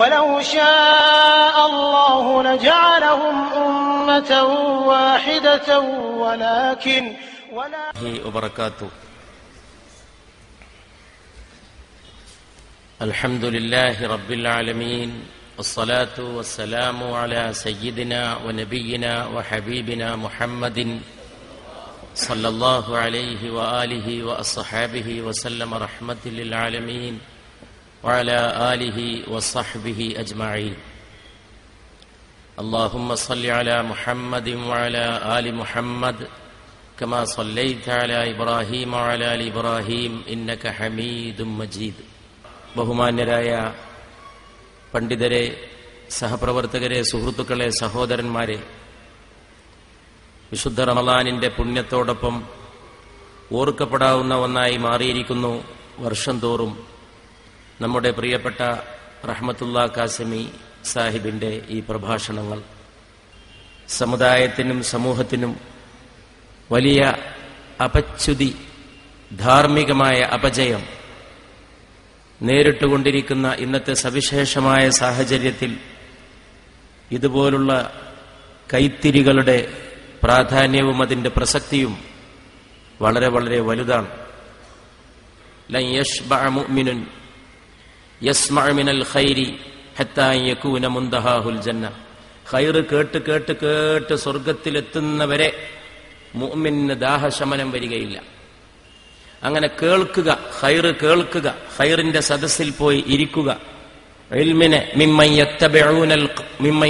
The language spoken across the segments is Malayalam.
ولو شاء الله لجعلهم أمة واحدة ولكن وبركاته. الحمد لله رب العالمين والصلاة والسلام على سيدنا ونبينا وحبيبنا محمد صلى الله عليه وآله وأصحابه وسلم رحمة للعالمين وعلى آله وصحبه أجمعين. اللهم صل على محمد وعلى آل محمد كما صليت على إبراهيم وعلى آل إبراهيم إنك حميد مجيد. ബഹുമാന്യരായ പണ്ഡിതരെ, സഹപ്രവർത്തകരെ, സുഹൃത്തുക്കളെ, സഹോദരന്മാരെ, വിശുദ്ധ റമളാനിന്റെ പുണ്യത്തോടൊപ്പം ഓർക്കപ്പെടാവുന്ന ഒന്നായി മാറിയിരിക്കുന്നു വർഷം തോറും നമ്മുടെ പ്രിയപ്പെട്ട റഹ്മത്തുള്ളാ കാസിമി സാഹിബിന്റെ ഈ പ്രഭാഷണങ്ങൾ. സമുദായത്തിനും സമൂഹത്തിനും വലിയ അപച്യുതി, ധാർമ്മികമായ അപജയം നേരിട്ടുകൊണ്ടിരിക്കുന്ന ഇന്നത്തെ സവിശേഷമായ സാഹചര്യത്തിൽ ഇതുപോലുള്ള കൈത്തിരികളുടെ പ്രാധാന്യവും അതിന്റെ പ്രസക്തിയും വളരെ വളരെ വലുതാണ്. ലൻ യശ്ബഅ മുഅ്മിനുൻ യസ്മഅ മിനൽ ഖൈരി ഹത്താ യകൂന മുൻതഹാഹുൽ ജന്ന. ഖൈർ കേട്ട് കേട്ട് കേട്ട് സ്വർഗ്ഗത്തിലെത്തുന്നവരെ മുഅ്മിനിന് ദാഹശമനം വരികയില്ല. അങ്ങനെ കേൾക്കുക, ഖൈർ കേൾക്കുക, ഖൈറിന്റെ സദസ്സിൽ പോയി ഇരിക്കുക. ഇൽമിനെ മിമ്മൻ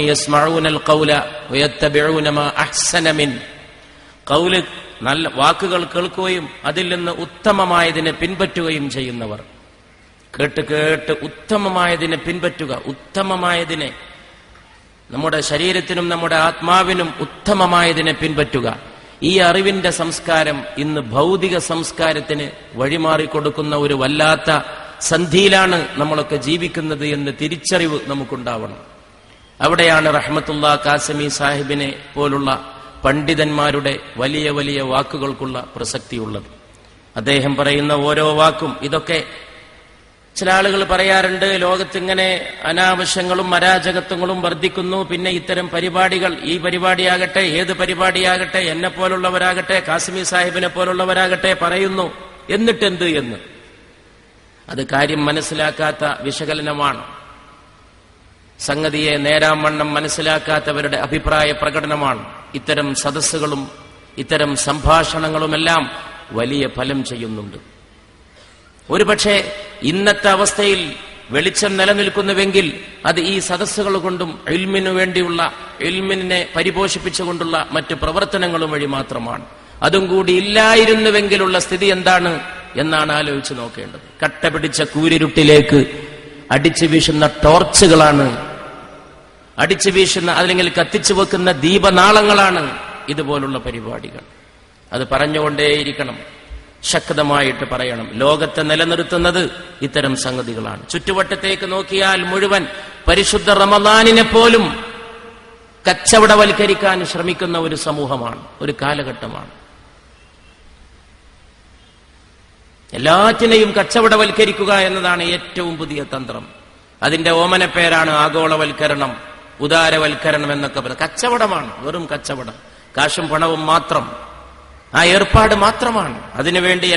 യസ്മഊനൽ ഖൗല വയത്തബിഊന മാ അഹ്സന മിൻ. ഖൗല്, നല്ല വാക്കുകൾ കേൾക്കുകയും അതിൽ നിന്ന് ഉത്തമമായതിനെ പിൻപറ്റുകയും ചെയ്യുന്നവർ. കേട്ട് കേട്ട് ഉത്തമമായതിനെ പിൻപറ്റുക, ഉത്തമമായതിനെ, നമ്മുടെ ശരീരത്തിനും നമ്മുടെ ആത്മാവിനും ഉത്തമമായതിനെ പിൻപറ്റുക. ഈ അറിവിന്റെ സംസ്കാരം ഇന്ന് ഭൗതിക സംസ്കാരത്തിന് വഴിമാറിക്കൊടുക്കുന്ന ഒരു വല്ലാത്ത സന്ധിയിലാണ് നമ്മളൊക്കെ ജീവിക്കുന്നത് എന്ന് തിരിച്ചറിവ് നമുക്കുണ്ടാവണം. അവിടെയാണ് റഹ്മത്തുള്ളാ കാസിമി സാഹിബിനെ പോലുള്ള പണ്ഡിതന്മാരുടെ വലിയ വലിയ വാക്കുകൾക്കുള്ള പ്രസക്തിയുള്ളത്. അദ്ദേഹം പറയുന്ന ഓരോ വാക്കും, ഇതൊക്കെ ചില ആളുകൾ പറയാറുണ്ട്, ലോകത്തിങ്ങനെ അനാവശ്യങ്ങളും അരാജകത്വങ്ങളും വർദ്ധിക്കുന്നു, പിന്നെ ഇത്തരം പരിപാടികൾ, ഈ പരിപാടിയാകട്ടെ ഏത് പരിപാടിയാകട്ടെ, എന്നെ പോലുള്ളവരാകട്ടെ കാസിമി സാഹിബിനെ പോലുള്ളവരാകട്ടെ പറയുന്നു, എന്നിട്ടെന്ത് എന്ന്. അത് കാര്യം മനസ്സിലാക്കാത്ത വിശകലനമാണ്. സംഗതിയെ നേരാംവണ്ണം മനസ്സിലാക്കാത്തവരുടെ അഭിപ്രായ പ്രകടനമാണ്. ഇത്തരം സദസ്സുകളും ഇത്തരം സംഭാഷണങ്ങളുമെല്ലാം വലിയ ഫലം ചെയ്യുന്നുണ്ട്. ഒരുപക്ഷെ ഇന്നത്തെ അവസ്ഥയിൽ വെളിച്ചം നിലനിൽക്കുന്നുവെങ്കിൽ അത് ഈ സദസ്സുകൾ കൊണ്ടും ഇൽമിനു വേണ്ടിയുള്ള, ഇൽമിനെ പരിപോഷിപ്പിച്ചുകൊണ്ടുള്ള മറ്റു പ്രവർത്തനങ്ങളും വഴി മാത്രമാണ്. അതും കൂടി ഇല്ലായിരുന്നുവെങ്കിലുള്ള സ്ഥിതി എന്താണ് എന്നാണ് ആലോചിച്ച് നോക്കേണ്ടത്. കട്ട പിടിച്ച കൂരിരുട്ടിലേക്ക് അടിച്ചു വീശുന്ന ടോർച്ചുകളാണ്, അടിച്ചു വീശുന്ന അല്ലെങ്കിൽ കത്തിച്ചു വെക്കുന്ന ദീപനാളങ്ങളാണ് ഇതുപോലുള്ള പരിപാടികൾ. അത് പറഞ്ഞുകൊണ്ടേയിരിക്കണം, ശക്തമായിട്ട് പറയണം. ലോകത്തെ നിലനിർത്തുന്നത് ഇത്തരം സംഗതികളാണ്. ചുറ്റുവട്ടത്തേക്ക് നോക്കിയാൽ മുഴുവൻ പരിശുദ്ധ റമളാനിനെ പോലും കച്ചവടവൽക്കരിക്കാൻ ശ്രമിക്കുന്ന ഒരു സമൂഹമാണ്, ഒരു കാലഘട്ടമാണ്. എല്ലാറ്റിനെയും കച്ചവടവൽക്കരിക്കുക എന്നതാണ് ഏറ്റവും പുതിയ തന്ത്രം. അതിന്റെ ഓമന പേരാണ് ആഗോളവൽക്കരണം, ഉദാരവൽക്കരണം എന്നൊക്കെ പറയുന്നത്. കച്ചവടമാണ്, വെറും കച്ചവടം, കാശും പണവും മാത്രം. ആ ഏർപ്പാട് മാത്രമാണ്. അതിനുവേണ്ടി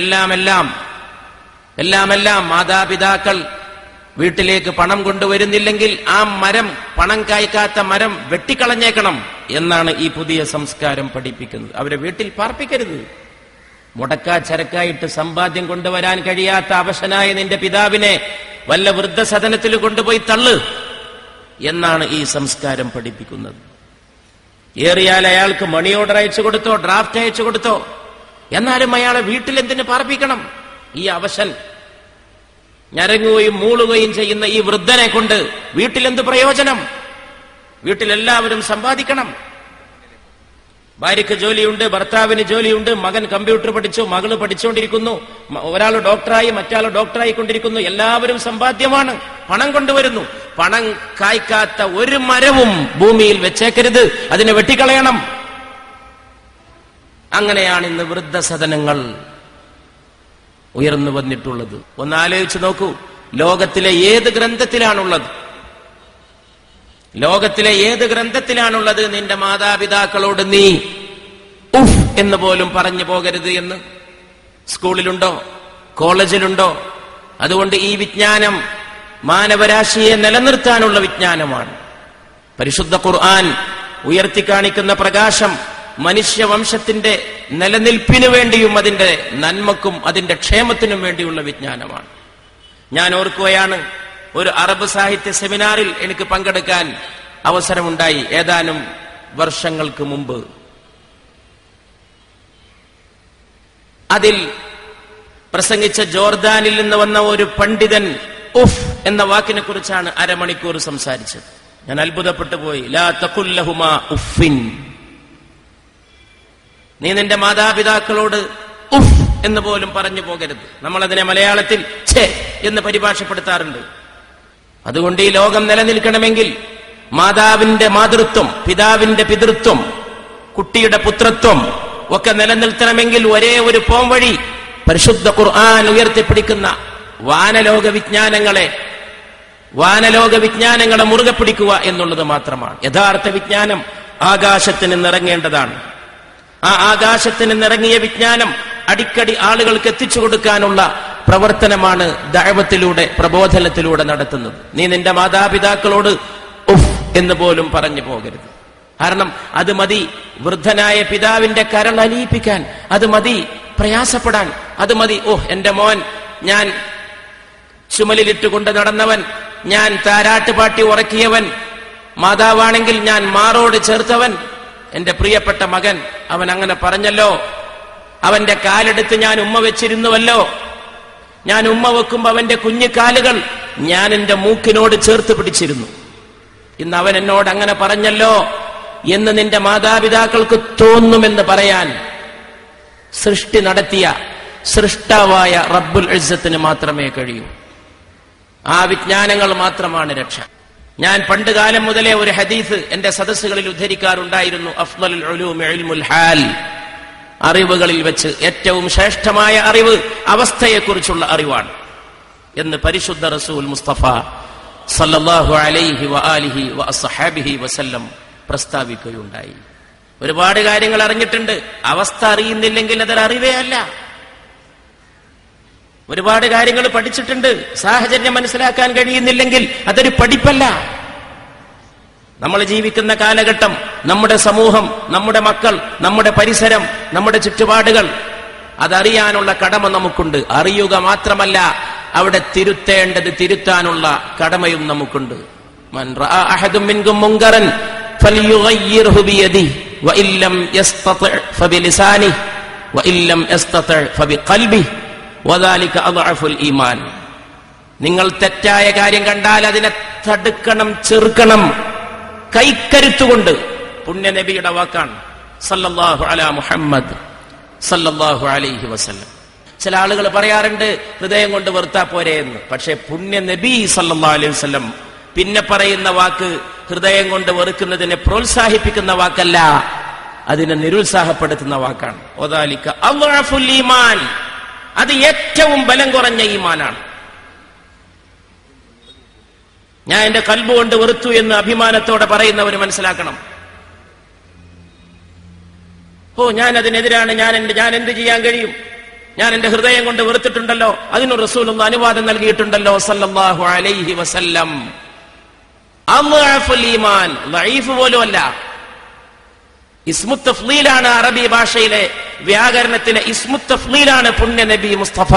എല്ലാം മാതാപിതാക്കൾ വീട്ടിലേക്ക് പണം കൊണ്ടുവരുന്നില്ലെങ്കിൽ ആ മരം, പണം കായ്ക്കാത്ത മരം വെട്ടിക്കളഞ്ഞേക്കണം എന്നാണ് ഈ പുതിയ സംസ്കാരം പഠിപ്പിക്കുന്നത്. അവരെ വീട്ടിൽ പാർപ്പിക്കരുത്. മുടക്കാച്ചരക്കായിട്ട് സമ്പാദ്യം കൊണ്ടുവരാൻ കഴിയാത്ത അവശനായ നിന്റെ പിതാവിനെ വല്ല വൃദ്ധസദനത്തിൽ കൊണ്ടുപോയി തള്ളു എന്നാണ് ഈ സംസ്കാരം പഠിപ്പിക്കുന്നത്. ഏറിയാൽ അയാൾക്ക് മണി ഓർഡർ അയച്ചു കൊടുത്തോ, ഡ്രാഫ്റ്റ് അയച്ചു കൊടുത്തോ, എന്നാലും അയാളെ വീട്ടിലെന്തിന് പാർപ്പിക്കണം? ഈ അവശൻ, ഞരങ്ങുകയും മൂളുകയും ചെയ്യുന്ന ഈ വൃദ്ധനെ കൊണ്ട് വീട്ടിലെന്ത് പ്രയോജനം? വീട്ടിലെല്ലാവരും സമ്പാദിക്കണം. ഭാര്യയ്ക്ക് ജോലിയുണ്ട്, ഭർത്താവിന് ജോലിയുണ്ട്, മകൻ കമ്പ്യൂട്ടർ പഠിച്ചു, മകള് പഠിച്ചുകൊണ്ടിരിക്കുന്നു, ഒരാൾ ഡോക്ടറായി, മറ്റാൾ ഡോക്ടറായി കൊണ്ടിരിക്കുന്നു. എല്ലാവരും സമ്പാദ്യമാണ്, പണം കൊണ്ടുവരുന്നു. പണം കായ്ക്കാത്ത ഒരു മരവും ഭൂമിയിൽ വെച്ചേക്കരുത്, അതിനെ വെട്ടിക്കളയണം. അങ്ങനെയാണ് ഇന്ന് വൃദ്ധസദനങ്ങൾ ഉയർന്നു വന്നിട്ടുള്ളത്. ഒന്ന് ആലോചിച്ച് നോക്കൂ, ലോകത്തിലെ ഏത് ഗ്രന്ഥത്തിലാണുള്ളത്? ലോകത്തിലെ ഏത് ഗ്രന്ഥത്തിലാണുള്ളത് നിന്റെ മാതാപിതാക്കളോട് നീ ഉഫ് എന്ന് പോലും പറഞ്ഞു പോകരുത് എന്ന്? സ്കൂളിലുണ്ടോ? കോളേജിലുണ്ടോ? അതുകൊണ്ട് ഈ വിജ്ഞാനം മാനവരാശിയെ നിലനിർത്താനുള്ള വിജ്ഞാനമാണ്. പരിശുദ്ധ ഖുർആൻ ഉയർത്തിക്കാണിക്കുന്ന പ്രകാശം മനുഷ്യവംശത്തിന്റെ നിലനിൽപ്പിനു വേണ്ടിയും അതിന്റെ നന്മക്കും അതിന്റെ ക്ഷേമത്തിനും വേണ്ടിയുള്ള വിജ്ഞാനമാണ്. ഞാൻ ഓർക്കുകയാണ്, ഒരു അറബ് സാഹിത്യ സെമിനാറിൽ എനിക്ക് പങ്കെടുക്കാൻ അവസരമുണ്ടായി ഏതാനും വർഷങ്ങൾക്ക് മുമ്പ്. അതിൽ പ്രസംഗിച്ച ജോർദാനിൽ നിന്ന് വന്ന ഒരു പണ്ഡിതൻ ഉഫ് എന്ന വാക്കിനെ കുറിച്ചാണ് അരമണിക്കൂർ സംസാരിച്ചത്. ഞാൻ അത്ഭുതപ്പെട്ടു പോയി. ലാ തഖുൽ ലഹുമാ ഉഫിൻ, നീ നിന്റെ മാതാപിതാക്കളോട് ഉഫ് എന്ന് പോലും പറഞ്ഞു പോകരുത്. നമ്മളതിനെ മലയാളത്തിൽ ഛേ എന്ന് പരിഭാഷപ്പെടുത്താറുണ്ട്. അതുകൊണ്ട് ഈ ലോകം നിലനിൽക്കണമെങ്കിൽ മാതാവിന്റെ മാതൃത്വം, പിതാവിന്റെ പിതൃത്വം, കുട്ടിയുടെ പുത്രത്വം ഒക്കെ നിലനിർത്തണമെങ്കിൽ ഒരേ ഒരു പോംവഴി പരിശുദ്ധ ഖുർആൻ ഉയർത്തിപ്പിടിക്കുന്ന വാനലോക വിജ്ഞാനങ്ങളെ മുറുകെ പിടിക്കുക എന്നുള്ളത് മാത്രമാണ്. യഥാർത്ഥ വിജ്ഞാനം ആകാശത്ത് നിന്നിറങ്ങേണ്ടതാണ്. ആ ആകാശത്ത് നിന്നിറങ്ങിയ വിജ്ഞാനം അടിക്കടി ആളുകൾക്ക് എത്തിച്ചു കൊടുക്കാനുള്ള പ്രവർത്തനമാണ് ദഅവത്തിലൂടെ, പ്രബോധനത്തിലൂടെ നടത്തുന്നത്. നീ നിന്റെ മാതാപിതാക്കളോട് ഉഫ് എന്ന് പോലും പറഞ്ഞു പോകരുത്. കാരണം അത് മതി വൃദ്ധനായ പിതാവിന്റെ കരൾ അലിയിപ്പിക്കാൻ, അത് മതി പ്രയാസപ്പെടാൻ, അത് മതി എന്റെ മോൻ ഞാൻ ചുമലിലിട്ടുകൊണ്ട് നടന്നവൻ, ഞാൻ താരാട്ട് പാട്ടി ഉറക്കിയവൻ, മാതാവാണെങ്കിൽ ഞാൻ മാറോട് ചേർത്തവൻ, എന്റെ പ്രിയപ്പെട്ട മകൻ അവൻ അങ്ങനെ പറഞ്ഞല്ലോ, അവന്റെ കാലെടുത്ത് ഞാൻ ഉമ്മ വെച്ചിരുന്നുവല്ലോ, ഞാൻ ഉമ്മ വെക്കുമ്പോ അവന്റെ കുഞ്ഞു കാലുകൾ ഞാൻ എന്റെ മൂക്കിനോട് ചേർത്ത് പിടിച്ചിരുന്നു, ഇന്ന് അവൻ എന്നോട് അങ്ങനെ പറഞ്ഞല്ലോ എന്ന് നിന്റെ മാതാപിതാക്കൾക്ക് തോന്നുമെന്ന് പറയാൻ സൃഷ്ടി നടത്തിയ സൃഷ്ടാവായ റബ്ബുൽ ഇസ്സത്തിന് മാത്രമേ കഴിയൂ. ആ വിജ്ഞാനങ്ങൾ മാത്രമാണ് രക്ഷ. ഞാൻ പണ്ട് കാലം മുതലേ ഒരു ഹദീസ് എന്റെ സദസ്സുകളിൽ ഉദ്ധരിക്കാറുണ്ടായിരുന്നു. അഫ്ളലുൽ ഉലൂമി ഇൽമുൽ ഹാൽ, അറിവുകളിൽ വെച്ച് ഏറ്റവും ശ്രേഷ്ഠമായ അറിവ് അവസ്ഥയെക്കുറിച്ചുള്ള അറിവാണ് എന്ന് പരിശുദ്ധ റസൂൽ മുസ്തഫ സല്ലല്ലാഹു അലൈഹി വആലിഹി വഅസ്ഹാബിഹി വസല്ലം പ്രസ്താവിക്കുകയുണ്ടായി. ഒരുപാട് കാര്യങ്ങൾ അറിഞ്ഞിട്ടുണ്ട്, അവസ്ഥ അറിയുന്നില്ലെങ്കിൽ അതൊരു അറിവേ അല്ല. ഒരുപാട് കാര്യങ്ങൾ പഠിച്ചിട്ടുണ്ട്, സാഹചര്യം മനസ്സിലാക്കാൻ കഴിയുന്നില്ലെങ്കിൽ അതൊരു പഠിപ്പല്ല. നമ്മൾ ജീവിക്കുന്ന കാലഘട്ടം, നമ്മുടെ സമൂഹം, നമ്മുടെ മക്കൾ, നമ്മുടെ പരിസരം, നമ്മുടെ ചുറ്റുപാടുകൾ, അതറിയാനുള്ള കടമ നമുക്കുണ്ട്. അറിയുക മാത്രമല്ല, അവിടെ തിരുത്തേണ്ടത് തിരുത്താനുള്ള കടമയും നമുക്കുണ്ട്. മൻ റഅ അഹദും മിൻകും മുൻകറൻ ഫൽയുഗയ്യിർഹു ബിയദിഹി വഇല്ലം യസ്തതി' ഫബിലിസാനിഹി വഇല്ലം യസ്തതി' ഫബിഖൽബിഹി വദാലിക അദ്അഫുൽ ഈമാൻ. നിങ്ങൾ തെറ്റായ കാര്യം കണ്ടാൽ അതിനെ തടുക്കണം, ചെറുക്കണം, കൈക്കരുത്തുകൊണ്ട്. പുണ്യ നബിയുടെ വാക്കാണ് സല്ലല്ലാഹു അലാ മുഹമ്മദ് സല്ലല്ലാഹു അലൈഹി വസല്ലം. ചില ആളുകൾ പറയാറുണ്ട് ഹൃദയം കൊണ്ട് വെറുത്താ പോരെ എന്ന്. പക്ഷേ പുണ്യ നബി സല്ലല്ലാഹു അലൈഹി വസല്ലം പിന്നെ പറയുന്ന വാക്ക് ഹൃദയം കൊണ്ട് വെറുക്കുന്നതിനെ പ്രോത്സാഹിപ്പിക്കുന്ന വാക്കല്ല, അതിനെ നിരുത്സാഹപ്പെടുത്തുന്ന വാക്കാണ്. വദാലിക അദ്അഫുൽ ഈമാൻ, അത് ഏറ്റവും ബലം കുറഞ്ഞ ഈമാനാണ്. ഞാൻ എന്റെ കൽബ് കൊണ്ട് വെറുത്തു എന്ന് അഭിമാനത്തോടെ പറയുന്നവർ മനസ്സിലാക്കണം. ഞാൻ അതിനെതിരാണ്, ഞാൻ എന്ത് ചെയ്യാൻ കഴിയും, ഞാൻ എന്റെ ഹൃദയം കൊണ്ട് വെറുത്തിട്ടുണ്ടല്ലോ, അതിന് റസൂലുള്ളാഹി അനുവാദം നൽകിയിട്ടുണ്ടല്ലോ സല്ലല്ലാഹു അലൈഹി വസല്ലം. അദ്അഫുൽ ഈമാൻ, ദഈഫ് പോലും അല്ല. ഇസ്മു തഫ്ളീലാണ് അറബി ഭാഷയിലെ വ്യാകരണത്തിലെ ഇസ്മു തഫ്ളീലാണ് പുണ്യ നബി മുസ്തഫ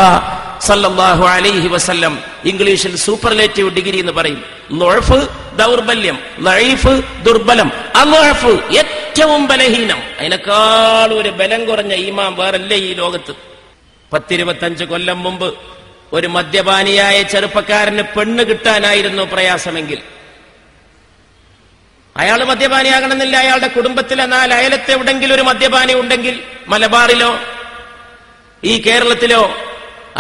സല്ലല്ലാഹു അലൈഹി വസല്ലം. ഇംഗ്ലീഷിൽ സൂപ്പർലേറ്റീവ് ഡിഗ്രി എന്ന് പറയും. ളുഅഫ് ദൗർബല്യം, ദഈഫ് ദുർബലം, അദ്അഫ് ഏറ്റവും ബലഹീനം. അതിനേക്കാൾ ഒരു ബലം കുറഞ്ഞ ഈമാൻ വേറല്ലേ ഈ ലോകത്ത്. 10-25 കൊല്ലം മുമ്പ് ഒരു മദ്യപാനിയായ ചെറുപ്പക്കാരന് പെണ്ണ് കിട്ടാനായിരുന്നു പ്രയാസമെങ്കിൽ അയാൾ മദ്യപാനിയാകണമെന്നില്ല. അയാളുടെ കുടുംബത്തിലെ 4 അയലത്തെ എവിടെങ്കിലും ഒരു മദ്യപാനി ഉണ്ടെങ്കിൽ, മലബാറിലോ ഈ കേരളത്തിലോ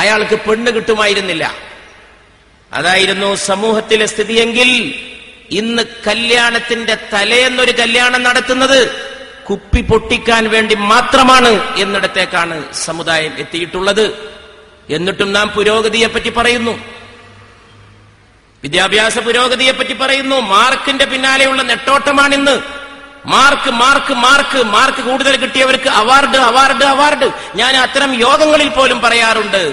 അയാൾക്ക് പെണ്ണ് കിട്ടുമായിരുന്നില്ല. അതായിരുന്നു സമൂഹത്തിലെ സ്ഥിതിയെങ്കിൽ ഇന്ന് കല്യാണത്തിന്റെ തലേന്നൊരു കല്യാണം നടത്തുന്നത് കുപ്പി പൊട്ടിക്കാൻ വേണ്ടി മാത്രമാണ് എന്നിടത്തേക്കാണ് സമുദായം എത്തിയിട്ടുള്ളത്. എന്നിട്ടും നാം പുരോഗതിയെ പറ്റി പറയുന്നു. വിദ്യാഭ്യാസ പുരോഗതിയെ പറ്റി പറയുന്നു. മാർക്കിന്റെ പിന്നാലെയുള്ള നെട്ടോട്ടമാണിന്ന്. മാർക്ക് മാർക്ക് മാർക്ക് മാർക്ക് കൂടുതൽ കിട്ടിയവർക്ക് അവാർഡ് അവാർഡ് അവാർഡ്. ഞാൻ അത്തരം യോഗങ്ങളിൽ പോലും പറയാറുണ്ട്,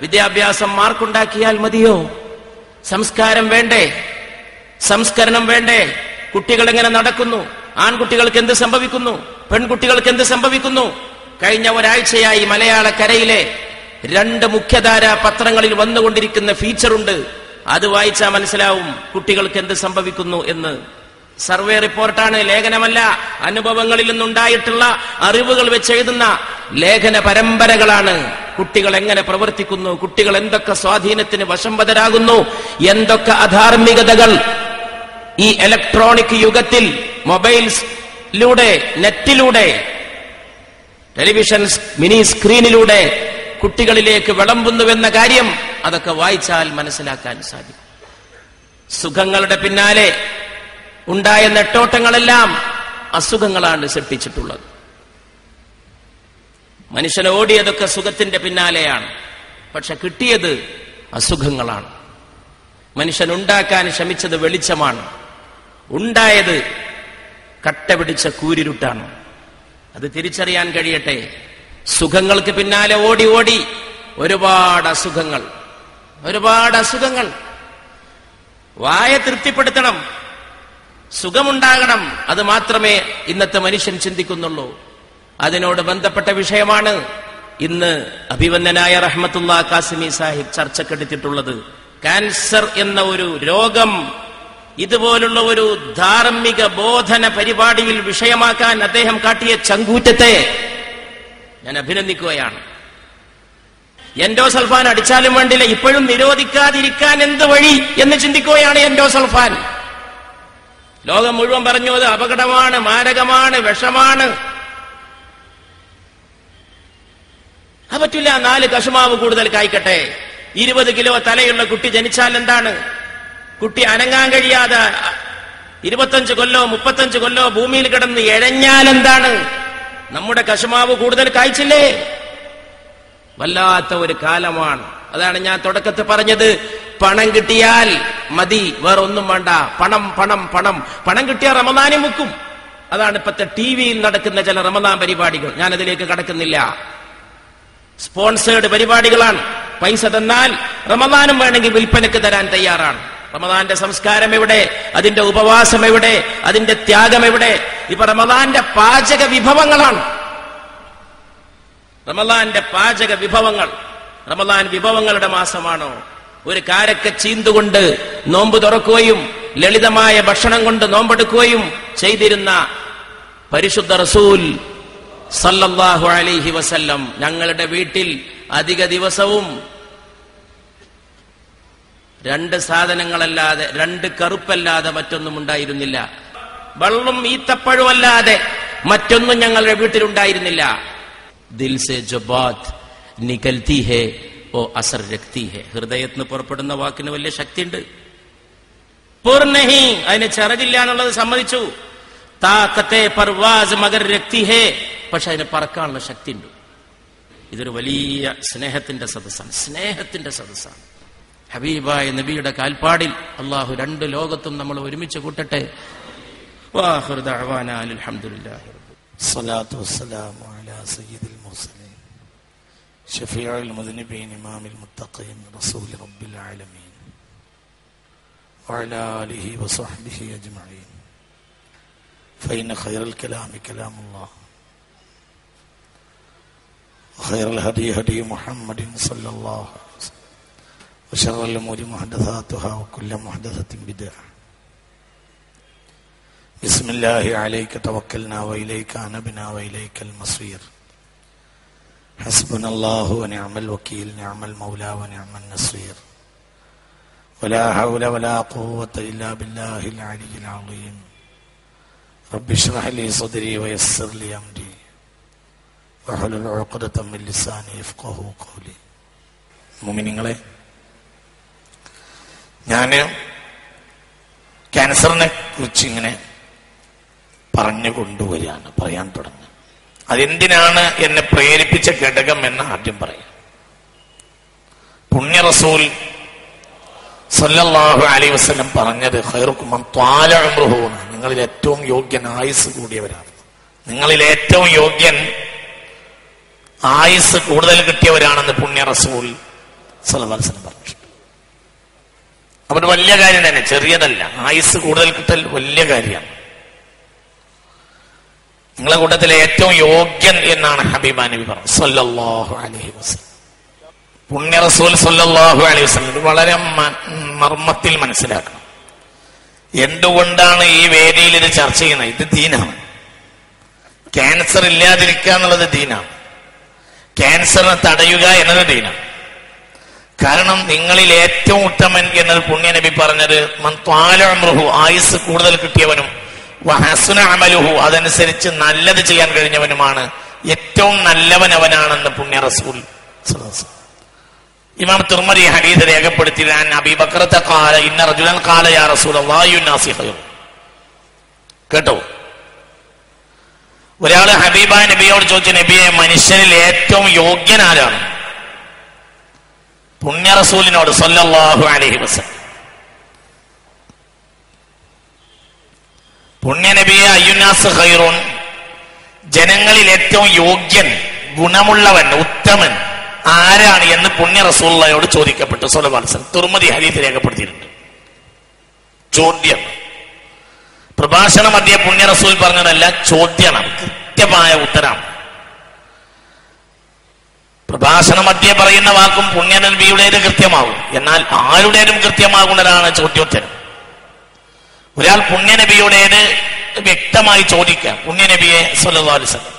വിദ്യാഭ്യാസം മാർക്കുണ്ടാക്കിയാൽ മതിയോ? സംസ്കാരം വേണ്ടേ? സംസ്കരണം വേണ്ടേ? കുട്ടികൾ എങ്ങനെ നടക്കുന്നു? ആൺകുട്ടികൾക്ക് എന്ത് സംഭവിക്കുന്നു? പെൺകുട്ടികൾക്ക് എന്ത് സംഭവിക്കുന്നു? കഴിഞ്ഞ ഒരാഴ്ചയായി മലയാളക്കരയിലെ 2 മുഖ്യധാര പത്രങ്ങളിൽ വന്നുകൊണ്ടിരിക്കുന്ന ഫീച്ചറുണ്ട്. അത് വായിച്ചാൽ മനസ്സിലാവും കുട്ടികൾക്ക് എന്ത് സംഭവിക്കുന്നു എന്ന്. സർവേ റിപ്പോർട്ടാണ്, ലേഖനമല്ല. അനുഭവങ്ങളിൽ നിന്നുണ്ടായിട്ടുള്ള അറിവുകൾ വെച്ച് എഴുതുന്ന ലേഖന പരമ്പരകളാണ്. കുട്ടികൾ എങ്ങനെ പ്രവർത്തിക്കുന്നു, കുട്ടികൾ എന്തൊക്കെ സ്വാധീനത്തിന് വശംവദരാകുന്നു, എന്തൊക്കെ അധാർമികതകൾ ഈ ഇലക്ട്രോണിക് യുഗത്തിൽ മൊബൈൽസിലൂടെ, നെറ്റിലൂടെ, ടെലിവിഷൻ മിനി സ്ക്രീനിലൂടെ കുട്ടികളിലേക്ക് വിളമ്പുന്നുവെന്ന കാര്യം അതൊക്കെ വായിച്ചാൽ മനസ്സിലാക്കാൻ സാധിക്കും. സുഖങ്ങളുടെ പിന്നാലെ ഉണ്ടായ നെട്ടോട്ടങ്ങളെല്ലാം അസുഖങ്ങളാണ് സൃഷ്ടിച്ചിട്ടുള്ളത്. മനുഷ്യൻ ഓടിയതൊക്കെ സുഖത്തിന്റെ പിന്നാലെയാണ്, പക്ഷെ കിട്ടിയത് അസുഖങ്ങളാണ്. മനുഷ്യൻ ഉണ്ടാക്കാൻ ശ്രമിച്ചത് വെളിച്ചമാണ്, ഉണ്ടായത് കട്ട പിടിച്ച കൂരിരുട്ടാണ്. അത് തിരിച്ചറിയാൻ കഴിയട്ടെ. സുഖങ്ങൾക്ക് പിന്നാലെ ഓടി ഓടി ഒരുപാട് അസുഖങ്ങൾ, ഒരുപാട് അസുഖങ്ങൾ. വായ തൃപ്തിപ്പെടുത്തണം, സുഖമുണ്ടാകണം, അത് മാത്രമേ ഇന്നത്തെ മനുഷ്യൻ ചിന്തിക്കുന്നുള്ളൂ. അതിനോട് ബന്ധപ്പെട്ട വിഷയമാണ് ഇന്ന് അഭിവന്ദനായ റഹ്മത്തുള്ളാ കാസിമി സാഹിബ് ചർച്ചക്കെടുത്തിട്ടുള്ളത്. ക്യാൻസർ എന്ന ഒരു രോഗം ഇതുപോലുള്ള ഒരു ധാർമ്മിക ബോധന പരിപാടിയിൽ വിഷയമാക്കാൻ അദ്ദേഹം കാട്ടിയ ചങ്കൂറ്റത്തെ ഞാൻ അഭിനന്ദിക്കുകയാണ്. എൻഡോസൾഫാൻ അടിച്ചാലും വേണ്ടില്ല, ഇപ്പോഴും നിരോധിക്കാതിരിക്കാൻ എന്ത് വഴി എന്ന് ചിന്തിക്കുകയാണ് എൻഡോസൾഫാൻ. ലോകം മുഴുവൻ പറഞ്ഞു അത് അപകടമാണ്, മാരകമാണ്, വിഷമാണ്. അത് പറ്റില്ല. 4 കശുമാവ് കൂടുതൽ കായ്ക്കട്ടെ. 20 കിലോ തലയുള്ള കുട്ടി ജനിച്ചാൽ എന്താണ്? കുട്ടി അനങ്ങാൻ കഴിയാതെ 25 കൊല്ലോ 35 കൊല്ലോ ഭൂമിയിൽ കിടന്ന് എഴഞ്ഞാൽ എന്താണ്? നമ്മുടെ കശുമാവ് കൂടുതൽ കായ്ച്ചില്ലേ? വല്ലാത്ത ഒരു കാലമാണ്. അതാണ് ഞാൻ തുടക്കത്തിൽ പറഞ്ഞത്, പണം കിട്ടിയാൽ മതി, വേറെ ഒന്നും വേണ്ട. പണം പണം പണം. പണം കിട്ടിയാൽ റമദാനും വെക്കും. അതാണ് ഇപ്പത്തെ ടിവിയിൽ നടക്കുന്ന ചില റമദാൻ പരിപാടികൾ. ഞാൻ അതിലേക്ക് കടക്കുന്നില്ല. സ്പോൺസേർഡ് പരിപാടികളാണ്. പൈസ തന്നാൽ റമദാനും വേണമെങ്കിൽ വിൽപ്പനക്ക് തരാൻ തയ്യാറാണ്. റമദാന്റെ സംസ്കാരം എവിടെ? അതിന്റെ ഉപവാസം എവിടെ? അതിന്റെ ത്യാഗം എവിടെ? ഇപ്പൊ റമദാന്റെ പാചക വിഭവങ്ങളാണ്. റമദാന്റെ പാചക വിഭവങ്ങൾ. റമദാൻ വിഭവങ്ങളുടെ മാസമാണോ? ഒരു കാരക്ക ചീന്തുകൊണ്ട് നോമ്പ് തുറക്കുകയും ലളിതമായ ഭക്ഷണം കൊണ്ട് നോമ്പെടുക്കുകയും ചെയ്തിരുന്ന പരിശുദ്ധ റസൂൽ സല്ലല്ലാഹു അലൈഹി വസല്ലം ഞങ്ങളുടെ വീട്ടിൽ അധിക ദിവസവും 2 സാധനങ്ങളല്ലാതെ, 2 കറുപ്പല്ലാതെ മറ്റൊന്നും ഉണ്ടായിരുന്നില്ല. വെള്ളം ഈത്തപ്പഴമല്ലാതെ മറ്റൊന്നും ഞങ്ങളുടെ വീട്ടിലുണ്ടായിരുന്നില്ല. ദിൽ സെ ജോ ബാത് നികൽത്തി ഹേ ഓ അസർ രഖ്തി ഹേ. ഹൃദയത്തിന് പുറപ്പെടുന്ന വാക്കിന് വലിയ ശക്തിയുണ്ട്. പൂർണ്ണഹി, അതിന് ചിറകില്ല എന്നുള്ളത് സമ്മതിച്ചു. താക്കത്തെ പർവാസ് മഗർ രഖ്തി ഹേ, പക്ഷെ അതിന് പറക്കാനുള്ള ശക്തിയുണ്ട്. ഇതൊരു വലിയ സ്നേഹത്തിന്റെ സദസ്സാണ്, സ്നേഹത്തിന്റെ സദസ്സാണ്. ഹബീബായ നബിയുടെ കാൽപ്പാടിൽ അള്ളാഹു 2 ലോകത്തും നമ്മൾ ഒരുമിച്ച് കൂട്ടട്ടെ. വാഖിറു ദഅവാനാ അൽഹംദുലില്ലാഹി സ്വലാത്തു വസ്സലാമു അലാ സയ്യിദിൽ മുർസലീൻ ഷഫീഉൽ മുദ്നിബീൻ ഇമാമിൽ മുത്തഖീൻ റസൂലി റബ്ബിൽ ആലമീൻ വഅലാ ആലിഹി വസഹ്ബിഹി അജ്മഈൻ. ഫഇന്ന ഖൈറൽ കലാമി കലാമുല്ലാഹ് വഖൈറൽ ഹദി ഹദി മുഹമ്മദിൻ സ്വല്ലല്ലാഹു അലൈഹി വസല്ലം വശറൽ ഉമൂരി മുഹദസാതുഹാ വകുല്ലു മുഹദസത്തിൻ ബിദ്അ. ബിസ്മില്ലാഹി അലൈക തവക്കൽനാ വഇലൈക അനബ്നാ വഇലൈക്കൽ മസീർ. ഹസ്ബുനല്ലാഹു വനിഅമൽ വകീൽ നിഅമൽ മൗലാ വനിഅമൻ നസീർ. വലാ ഹൗല വലാ ഖുവത ഇല്ലാ ബില്ലാഹിൽ അലിയിൽ അളീം. റബ്ബി ഇശ്റഹ് ലി സദ്രി വയസ്സിർ ലി അംരി വഹ്ലുൽ ഉഖ്ദതം മിൻ ലിസാനി യഫ്ഖഹു ഖൗലി. മുഅ്മിനീങ്ങളെ, ഞാൻ ക്യാൻസറിനെ കുറിച്ച് ഇങ്ങനെ പറഞ്ഞു കൊണ്ടുവരികയാണ്, പറയാൻ തുടങ്ങി. അതെന്തിനാണ് എന്നെ പ്രേരിപ്പിച്ച ഘടകം എന്ന് ആദ്യം പറയാം. പുണ്യ റസൂൽ സല്ലല്ലാഹു അലൈഹി വസല്ലം പറഞ്ഞത് ഖൈറുക്കും മൻ ത്വാല ഉംറുഹു, നിങ്ങളിൽ ഏറ്റവും യോഗ്യൻ ആയുസ് കൂടിയവരാണ്. നിങ്ങളിൽ ഏറ്റവും യോഗ്യൻ ആയുസ് കൂടുതൽ കിട്ടിയവരാണെന്ന് പുണ്യ റസൂൽ സല്ലല്ലാഹു അലൈഹി വസല്ലം പറഞ്ഞിട്ടുണ്ട്. അപ്പോൾ വലിയ കാര്യം തന്നെ, ചെറിയതല്ല. ആയുസ് കൂടുതൽ കിട്ടൽ വലിയ കാര്യമാണ്. നിങ്ങളെ കൂട്ടത്തിലെ ഏറ്റവും യോഗ്യൻ എന്നാണ് ഹബീബ നബി പറഞ്ഞത് സല്ലല്ലാഹു അലൈഹി വസല്ലം. പുണ്യ റസൂൽ സല്ലല്ലാഹു അലൈഹി വസല്ലം ഇത് വളരെ മർമ്മത്തിൽ മനസ്സിലാക്കണം. എന്തുകൊണ്ടാണ് ഈ വേദിയിൽ ഇത് ചർച്ച ചെയ്യുന്നത്? ഇത് ദീനാണ്. ക്യാൻസർ ഇല്ലാതിരിക്കുക എന്നുള്ളത് ദീനാണ്. ക്യാൻസറിനെ തടയുക എന്നത് ദീനാണ്. കാരണം നിങ്ങളിൽ ഏറ്റവും ഉത്തമൻ എന്നത് പുണ്യ നബി പറഞ്ഞത് മൻ ത്വാല ഉംറുഹു, ആയുസ് കൂടുതൽ കിട്ടിയവനും വഹസുന അമലുഹു, അതനുസരിച്ച് നല്ലത് ചെയ്യാൻ കഴിഞ്ഞവനുമാണ് ഏറ്റവും നല്ലവൻ അവനാണെന്ന് പുണ്യ റസൂൽ. ഇമാം തിർമദി ഹദീസ് രേഖപ്പെടുത്തി അബീ ബക്രത ഖാല ഇന്ന റജുലൻ ഖാല യാ റസൂലല്ലാഹി യുനാസി ഖൈർ. കേട്ടോ, ഒരാള് ഹബീബായ നബിയോട് ചോദിച്ചു, നബിയെ മനുഷ്യരിൽ ഏറ്റവും യോഗ്യൻ ആരാണ്? പുണ്യ റസൂലിനോട് സല്ലല്ലാഹു അലൈഹി വസല്ലം പുണ്യ നബിയെ അയ്യുനാസ് ഖൈറുൻ, ജനങ്ങളിൽ ഏറ്റവും യോഗ്യൻ, ഗുണമുള്ളവൻ, ഉത്തമൻ ആരാണ് എന്ന് പുണ്യ റസൂലുള്ളാഹിയോട് ചോദിക്കപ്പെട്ടു സല്ലല്ലാഹു അലൈഹി വസല്ലം. തുർമുദി ഹദീസ് രേഖപ്പെടുത്തിയിട്ടുണ്ട്. ചോദ്യം, പ്രഭാഷണ മധ്യേ പുണ്യ റസൂൽ പറഞ്ഞതല്ല, ചോദ്യമാണ്, കൃത്യമായ ഉത്തരമാണ്. പ്രഭാഷണ മധ്യേ പറയുന്ന വാക്കും പുണ്യ നബിയുടേത് കൃത്യമാകും, എന്നാൽ ആരുടേതും കൃത്യമാകുന്നതാണ് ചോദ്യോത്തരം. ഒരാൾ പുണ്യ നബിയുടേത് വ്യക്തമായി ചോദിക്കാം. പുണ്യ നബിയെ സല്ലല്ലാഹു അലൈഹി വസല്ലം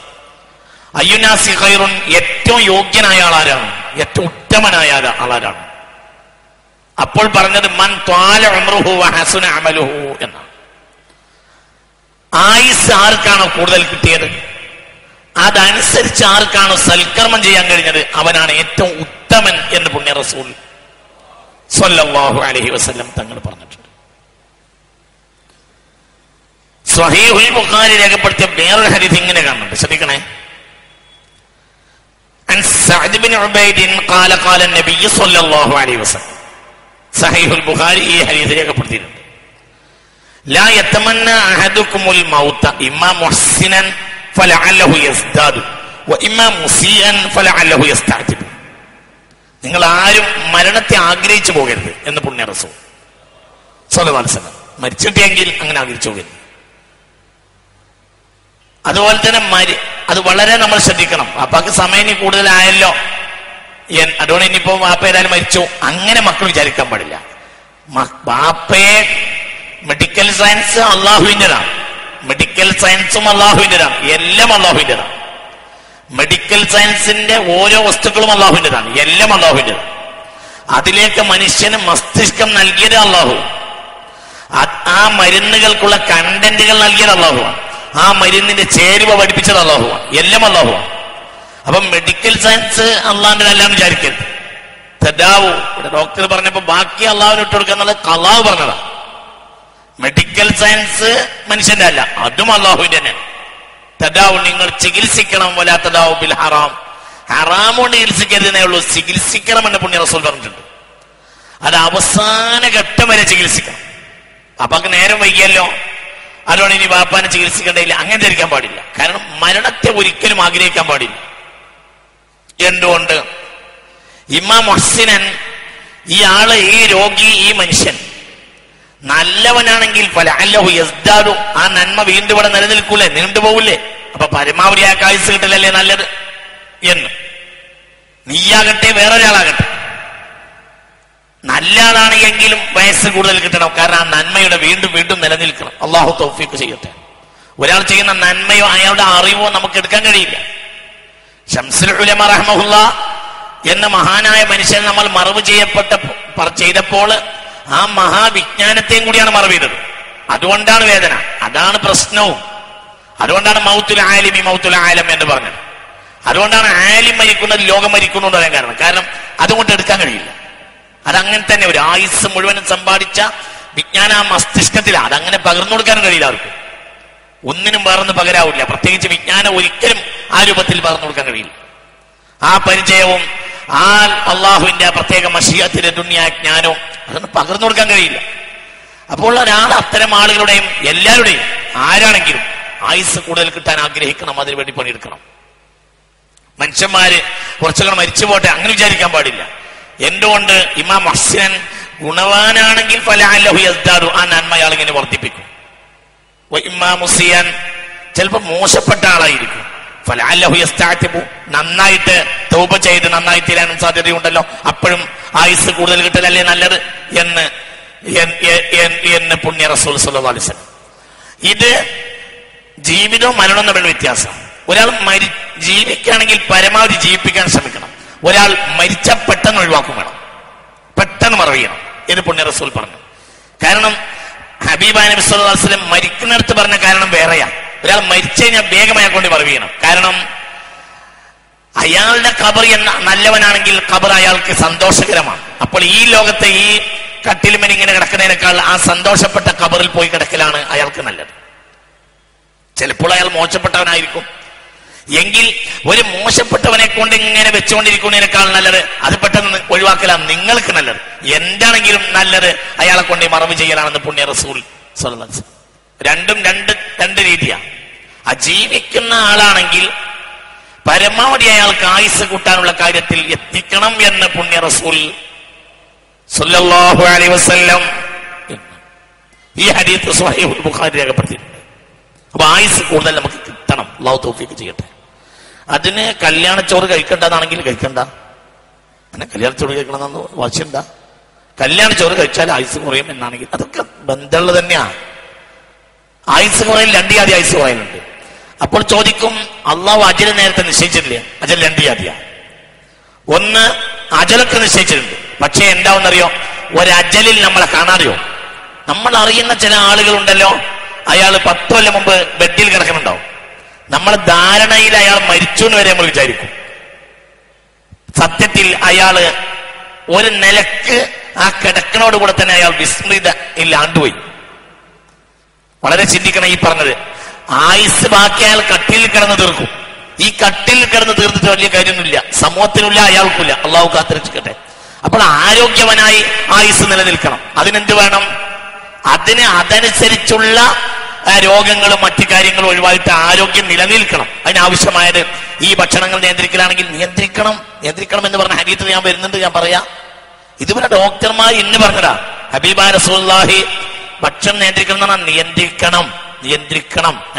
അയ്യുനാസി ഖൈറുൻ, ഏറ്റവും യോഗ്യനായ ആളാരാണ്, ഏറ്റവും ഉത്തമനായ ആളാരാണ്? അപ്പോൾ പറഞ്ഞത് മൻ ത്വാല ഉംറുഹു വഹസുന അമലുഹു എന്നാണ്. ആയുസ് ആർക്കാണോ കൂടുതൽ കിട്ടിയത്, അതനുസരിച്ച് ആർക്കാണോ സൽക്കർമ്മം ചെയ്യാൻ കഴിഞ്ഞത്, അവനാണ് ഏറ്റവും ഉത്തമൻ എന്ന് പുണ്യ റസൂൽ സ്വല്ലല്ലാഹു അലൈഹി വസല്ലം തങ്ങൾ പറഞ്ഞിട്ടുണ്ട്. സ്വഹീഹുൽ ബുഖാരി രേഖപ്പെടുത്തിയ വേറൊരു ഹദീസ് ഇങ്ങനെ കാണുന്നുണ്ട്, ശ്രദ്ധിക്കണേ. عن سعد بن عبيد قال قال النبي صلى الله عليه وسلم. സഹീഹുൽ ബുഖാരി ഈ ഹദീസ് രേഖപ്പെടുത്തിയിട്ടുണ്ട്. لا يتمنى أحدكم الموت إما محسنا فلعله يزداد وإما مسيئا فلعله يستعتب. നിങ്ങൾ ആരും മരണത്തെ ആഗ്രഹിച്ചു പോകരുത് എന്ന് പുണ്യ റസൂൽ സ്വല്ലല്ലാഹു അലൈഹി വസല്ലം. മരിച്ചിട്ടെങ്കിൽ അങ്ങനെ ആഗ്രഹിച്ചു പോകരുത്. അതുപോലെ തന്നെ അത് വളരെ നമ്മൾ ശ്രദ്ധിക്കണം. വാപ്പാക്ക് സമയം ഇനി കൂടുതലായല്ലോ, അതുകൊണ്ട് ഇനിയിപ്പോ വാപ്പ ഏതായാലും മരിച്ചു, അങ്ങനെ മക്കൾ വിചാരിക്കാൻ പാടില്ല. വാപ്പയെ മെഡിക്കൽ സയൻസ് അള്ളാഹുവിൻ്റെതാണ്, മെഡിക്കൽ സയൻസും അള്ളാഹുവിൻ്റെതാണ്, എല്ലാം അള്ളാഹുവിൻ്റെതാണ്. മെഡിക്കൽ സയൻസിന്റെ ഓരോ വസ്തുക്കളും അള്ളാഹുവിൻ്റെതാണ്, എല്ലാം അള്ളാഹുവിൻ്റെതാണ്. അതിലേക്ക് മനുഷ്യന് മസ്തിഷ്കം നൽകിയത് അള്ളാഹു, ആ മരുന്നുകൾക്കുള്ള കണ്ടന്റുകൾ നൽകിയത് അള്ളാഹുവാണ്, ആ മരുന്നിന്റെ ചേരുവ പഠിപ്പിച്ചത് അള്ളാഹുവാണ്, എല്ലാം അള്ളാഹുവാണ്. അപ്പം മെഡിക്കൽ സയൻസ് അള്ളാഹിന്റെ എല്ലാം വിചാരിക്കരുത്. തദാവു ഇവിടെ ഡോക്ടർ പറഞ്ഞപ്പോ ബാക്കി അള്ളാഹുവിന് ഇട്ട് കൊടുക്കുക എന്നുള്ളത് അള്ളാഹു പറഞ്ഞതാ. മെഡിക്കൽ സയൻസ് മനുഷ്യന്റെ അല്ല, അതും അള്ളാഹുവിന്റെ തന്നെ. തദാവു, നിങ്ങൾ ചികിത്സിക്കണം, വലാ തദാവു ബിൽ ഹറാം, ഹറാം കൊണ്ട് ചികിത്സിക്കരുതെന്നേ ഉള്ളൂ, ചികിത്സിക്കണമെന്ന് പുണ്യ റസൂൽ പറഞ്ഞിട്ടുണ്ട്. അത് അവസാന ഘട്ടം വരെ ചികിത്സിക്കണം. അപ്പൊക്ക് നേരം വൈകിയല്ലോ, അതുകൊണ്ട് ഇനി ബാപ്പാനെ ചികിത്സിക്കേണ്ടതില്ല, അങ്ങനെ ധരിക്കാൻ പാടില്ല. കാരണം മരണത്തെ ഒരിക്കലും ആഗ്രഹിക്കാൻ പാടില്ല. എന്തുകൊണ്ട്? ഇമാം മുഹ്സിനൻ, ഈ ആള്, ഈ രോഗി, ഈ മനുഷ്യൻ നല്ലവനാണെങ്കിൽ ഫലഅല്ലഹു യസ്ദാദു, ആ നന്മ വീണ്ടും ഇവിടെ നിലനിൽക്കൂലേ, നീണ്ടുപോകൂലേ? അപ്പൊ പരമാവധി ആ കാഴ്ച കിട്ടലല്ലേ നല്ലത് എന്ന്. നീയാകട്ടെ വേറൊരാളാകട്ടെ, നല്ല ആളാണ് എങ്കിലും വയസ്സ് കൂടുതൽ കിട്ടണം. കാരണം ആ നന്മയുടെ വീണ്ടും വീണ്ടും നിലനിൽക്കണം. അള്ളാഹു തൗഫീഖ് ചെയ്യട്ടെ. ഒരാൾ ചെയ്യുന്ന നന്മയോ അയാളുടെ അറിവോ നമുക്ക് എടുക്കാൻ കഴിയില്ല. ശംസുൽ ഉലമ റഹ്മഹുല്ലാ എന്ന മഹാനായ മനുഷ്യൻ നമ്മൾ മറവ് ചെയ്തപ്പോൾ ആ മഹാവിജ്ഞാനത്തെയും കൂടിയാണ് മറവ് ചെയ്തത്. അതുകൊണ്ടാണ് വേദന, അതാണ് പ്രശ്നവും. അതുകൊണ്ടാണ് മൗത്തുൽ ആലിമി മൗത്തുൽ ആലം എന്ന് പറഞ്ഞത്. അതുകൊണ്ടാണ് ആലിം മരിക്കുന്നത് ലോകം മരിക്കുന്നു എന്ന് പറയാൻ കാരണം അതുകൊണ്ട് എടുക്കാൻ കഴിയില്ല. അതങ്ങനെ തന്നെ ഒരു ആയുസ് മുഴുവനും സമ്പാദിച്ച വിജ്ഞാന മസ്തിഷ്കത്തിലാണ്, അതങ്ങനെ പകർന്നു കൊടുക്കാനും കഴിയില്ല അവർക്ക്. ഒന്നിനും വേറൊന്നും പകരാവില്ല. പ്രത്യേകിച്ച് വിജ്ഞാനം ഒരിക്കലും ആ രൂപത്തിൽ പകർന്നു കൊടുക്കാൻ കഴിയില്ല. ആ പരിചയവും ആ അള്ളാഹുവിന്റെ പ്രത്യേക മശീഅത്തിന്റെ ദുനിയാ ജ്ഞാനവും അതൊന്നും പകർന്നു കൊടുക്കാൻ കഴിയില്ല. അപ്പോൾ ഒരാൾ അത്തരം ആളുകളുടെയും എല്ലാവരുടെയും ആരാണെങ്കിലും ആയുസ് കൂടുതൽ കിട്ടാൻ ആഗ്രഹിക്കണം, അതിനുവേണ്ടി പണിയെടുക്കണം. മനുഷ്യന്മാര് കുറച്ചുകൂടെ മരിച്ചു പോട്ടെ അങ്ങനെ വിചാരിക്കാൻ പാടില്ല. എന്തുകൊണ്ട്? ഇമാം മുഹ്സിൻ ഗുണവാനാണെങ്കിൽ ഫലഅല്ലഹു യസ്ദാദു, ആ നന്മ അയാൾ ഇങ്ങനെ വർദ്ധിപ്പിക്കും. ഇമാം മുസിയാൻ ചിലപ്പോൾ മോശപ്പെട്ട ആളായിരിക്കും, ഫലഅല്ലഹു യസ്തഅതിബു, നന്നായിട്ട് തൗബ ചെയ്ത് നന്നായി തീരാനും സാധ്യതയുണ്ടല്ലോ, അപ്പോഴും ആയുസ് കൂടുതൽ കിട്ടലല്ലേ നല്ലത് എന്ന് പുണ്യ റസൂൽ സല്ലല്ലാഹു അലൈഹി വസല്ലം. ഇത് ജീവിതവും മരണവും തമ്മിലുള്ള വ്യത്യാസം. ഒരാൾ ജീവിക്കുകയാണെങ്കിൽ പരമാവധി ജീവിപ്പിക്കാൻ ശ്രമിക്കണം. ഒരാൾ മരിച്ച പെട്ടെന്ന് ഒഴിവാക്കും വേണം, പെട്ടെന്ന് മറവിയണം എന്ന് പുണ്യ റസൂൽ പറഞ്ഞു. കാരണം ഹബീബായ നബി സല്ലല്ലാഹു അലൈഹി വസല്ലം മരിക്കുന്നിടത്ത് പറഞ്ഞ കാരണം വേറെയാ. ഒരാൾ മരിച്ചു കഴിഞ്ഞാൽ വേഗം അയാൾ കൊണ്ട് മറവിയണം. കാരണം അയാളുടെ ഖബർ എന്ന നല്ലവനാണെങ്കിൽ ഖബർ അയാൾക്ക് സന്തോഷകരമാണ്. അപ്പോൾ ഈ ലോകത്തെ ഈ കട്ടിലുമേൽ ഇങ്ങനെ കിടക്കുന്നതിനേക്കാൾ ആ സന്തോഷപ്പെട്ട ഖബറിൽ പോയി കിടക്കലാണ് അയാൾക്ക് നല്ലത്. ചിലപ്പോൾ അയാൾ മോശപ്പെട്ടവനായിരിക്കും, എങ്കിൽ ഒരു മോശപ്പെട്ടവനെ കൊണ്ട് ഇങ്ങനെ വെച്ചുകൊണ്ടിരിക്കുന്നതിനേക്കാൾ നല്ലത് അത് പെട്ടെന്ന് ഒഴിവാക്കലാണ് നിങ്ങൾക്ക് നല്ലത്. എന്താണെങ്കിലും നല്ലത് അയാളെ കൊണ്ട് മറവ് ചെയ്യലാണെന്ന് പുണ്യ റസൂൽ സ്വല്ലല്ലാഹു അലൈഹി വസല്ലം. രണ്ടും രണ്ട് രീതിയാണ്. ആ ജീവിക്കുന്ന ആളാണെങ്കിൽ പരമാവധി അയാൾക്ക് ആയുസ് കൂട്ടാനുള്ള കാര്യത്തിൽ എത്തിക്കണം എന്ന് പുണ്യ റസൂൽ സ്വല്ലല്ലാഹു അലൈഹി വസല്ലം ഈ ഹദീസ് സ്വഹീഹുൽ ബുഖാരി രേഖപ്പെടുത്തിയിട്ടുണ്ട്. അപ്പൊ ആയുസ് കൂടുതൽ നമുക്ക് കിട്ടണം, അല്ലാഹു തൗഫീഖ് ചെയ്യട്ടെ. അതിന് കല്യാണച്ചോറ് കഴിക്കേണ്ടതാണെങ്കിൽ കഴിക്കണ്ട, അങ്ങനെ കല്യാണച്ചോറ് കഴിക്കണമെന്ന് വാശിയുണ്ട. കല്യാണച്ചോറ് കഴിച്ചാൽ ആയുസ് കുറയും എന്നാണെങ്കിൽ അതൊക്കെ ബന്ധമുള്ളത് തന്നെയാണ്. ആയുസ് കുറയിൽ രണ്ട് ജാതി ആയുസ് കുറയലുണ്ട്. അപ്പോൾ ചോദിക്കും, അള്ളാഹു അജല് നേരത്തെ നിശ്ചയിച്ചിട്ടില്ലേ? അജൽ രണ്ട് ജാതിയാണ്. ഒന്ന് അജലൊക്കെ നിശ്ചയിച്ചിട്ടുണ്ട്, പക്ഷെ എന്താവെന്നറിയോ, ഒരജലിൽ നമ്മളെ കാണാതെയോ. നമ്മൾ അറിയുന്ന ചില ആളുകളുണ്ടല്ലോ, അയാൾ 10 കൊല്ലം മുമ്പ് ബെഡിൽ കിടക്കുന്നുണ്ടാവും. നമ്മളെ ധാരണയിൽ അയാൾ മരിച്ചു എന്ന് വരെ നമ്മൾ വിചാരിക്കും. സത്യത്തിൽ അയാള് ഒരു നിലക്ക് ആ കിടക്കണോട് കൂടെ തന്നെ അയാൾ വിസ്മൃത ഇല്ലാണ്ടുപോയി. വളരെ ചിന്തിക്കണം ഈ പറഞ്ഞത്. ആയുസ് ബാക്കി അയാൾ കട്ടിലിൽ കിടന്ന് തീർക്കും. ഈ കട്ടിലിൽ കിടന്ന് തീർത്തിട്ട് വലിയ കാര്യമൊന്നുമില്ല, സമൂഹത്തിനുമില്ല, അയാൾക്കില്ല. അള്ളാഹു കാത്തിരക്ഷിക്കട്ടെ. അപ്പോൾ ആരോഗ്യവനായി ആയുസ് നിലനിൽക്കണം. അതിനെന്ത് വേണം? അതനുസരിച്ചുള്ള രോഗങ്ങളും മറ്റു കാര്യങ്ങളും ഒഴിവായിട്ട് ആരോഗ്യം നിലനിൽക്കണം. അതിനാവശ്യമായത് ഈ ഭക്ഷണങ്ങൾ നിയന്ത്രിക്കലാണെങ്കിൽ നിയന്ത്രിക്കണം എന്ന് പറഞ്ഞ ഹദീസിൽ ഞാൻ വരുന്നുണ്ട്, ഞാൻ പറയാം. ഇതുവരെ ഡോക്ടർമാർ ഇന്ന് പറഞ്ഞതാ. ഹബീബായ റസൂലുള്ളാഹി ഭക്ഷണം നിയന്ത്രിക്കണം എന്ന് പറഞ്ഞാൽ നിയന്ത്രിക്കണം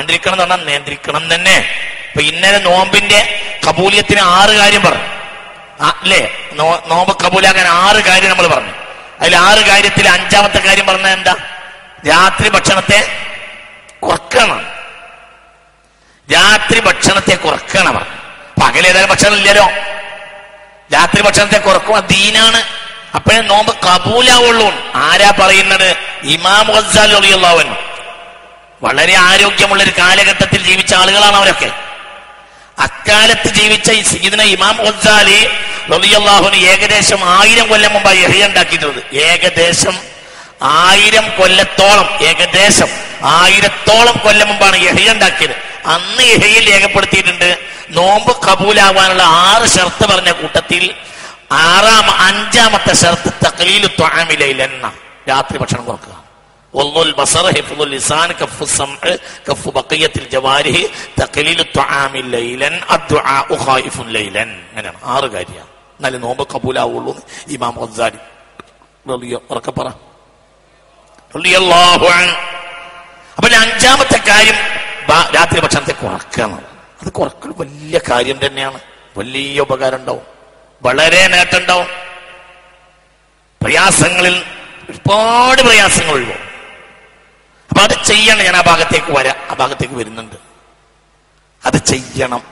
എന്ന് പറഞ്ഞാൽ നിയന്ത്രിക്കണം തന്നെ. ഇപ്പൊ ഇന്നലെ നോമ്പിന്റെ കബൂലിയത്തിന് 6 കാര്യം പറഞ്ഞു അല്ലേ? നോമ്പ് കബൂലാക്കാൻ 6 കാര്യം നമ്മൾ പറഞ്ഞു. അതിൽ 6 കാര്യത്തിൽ 5ാമത്തെ കാര്യം പറഞ്ഞത് എന്താ? രാത്രി ഭക്ഷണത്തെ കുറക്കണം. രാത്രി ഭക്ഷണത്തെ കുറക്കണം പറഞ്ഞു. പകലേതായാലും ഭക്ഷണം ഇല്ലല്ലോ, രാത്രി ഭക്ഷണത്തെ കുറക്കുക ദീനാണ്. അപ്പോഴേ നോമ്പ് കബൂലാവുള്ളൂ. ആരാ പറയുന്നത്? ഇമാം ഗസ്സാലി റളിയല്ലാഹു അൻഹു. വളരെ ആരോഗ്യമുള്ള ഒരു കാലഘട്ടത്തിൽ ജീവിച്ച ആളുകളാണ് അവരൊക്കെ. അക്കാലത്ത് ജീവിച്ച സയ്യിദുന ഇമാം ഗസ്സാലി റളിയല്ലാഹു അൻഹു ഏകദേശം 1000 കൊല്ലം മുമ്പാണ് ഇഹ്യ ഉണ്ടാക്കിയിട്ടുള്ളത്. ഏകദേശം 1000 കൊല്ലത്തോളം, ഏകദേശം 1000ത്തോളം കൊല്ലം മുമ്പാണ് ഇഹ്യ ഉണ്ടാക്കിയത്. അന്ന് ഇഹ്യയിൽ രേഖപ്പെടുത്തിയിട്ടുണ്ട്, നോമ്പ് കബൂലാവാനുള്ള 6 ഷർത്ത് പറഞ്ഞ കൂട്ടത്തിൽ 5ാമത്തെ ഷർത്ത് തഖ്ലീലു ത്വആമി ലൈലൻ, രാത്രി ഭക്ഷണം കുറക്കുക. വല്ലുൽ ബസറ ഹിഫ്ദുൽ ലിസാൻ കഫ്ഫു സംഅ കഫ്ഫു ബഖിയത്തിൽ ജവാരിഹി തഖ്ലീലു ത്വആമി ലൈലൻ അദ്ദുആഉ ഖായിഫുൻ ലൈലൻ. അങ്ങനെയാണ് 6 കാര്യമാണ്. എന്നാലും നോമ്പ് കബൂലാവുള്ളൂ ഇമാം ഗസ്സാലി റളിയല്ലാഹു അൻഹു. അപ്പോൾ 5ാമത്തെ കാര്യം രാത്രി ഭക്ഷണത്തെ കുറക്കണം. അത് കുറക്കൽ വലിയ കാര്യം തന്നെയാണ്, വലിയ ഉപകാരം ഉണ്ടാവും, വളരെ നേട്ടം ഉണ്ടാവും. പ്രയാസങ്ങളിൽ ഒരുപാട് പ്രയാസങ്ങൾ ഒഴിവാകും. അപ്പൊ അത് ചെയ്യണം. ഞാൻ ആ ഭാഗത്തേക്ക് വരുന്നുണ്ട്. അത് ചെയ്യണം.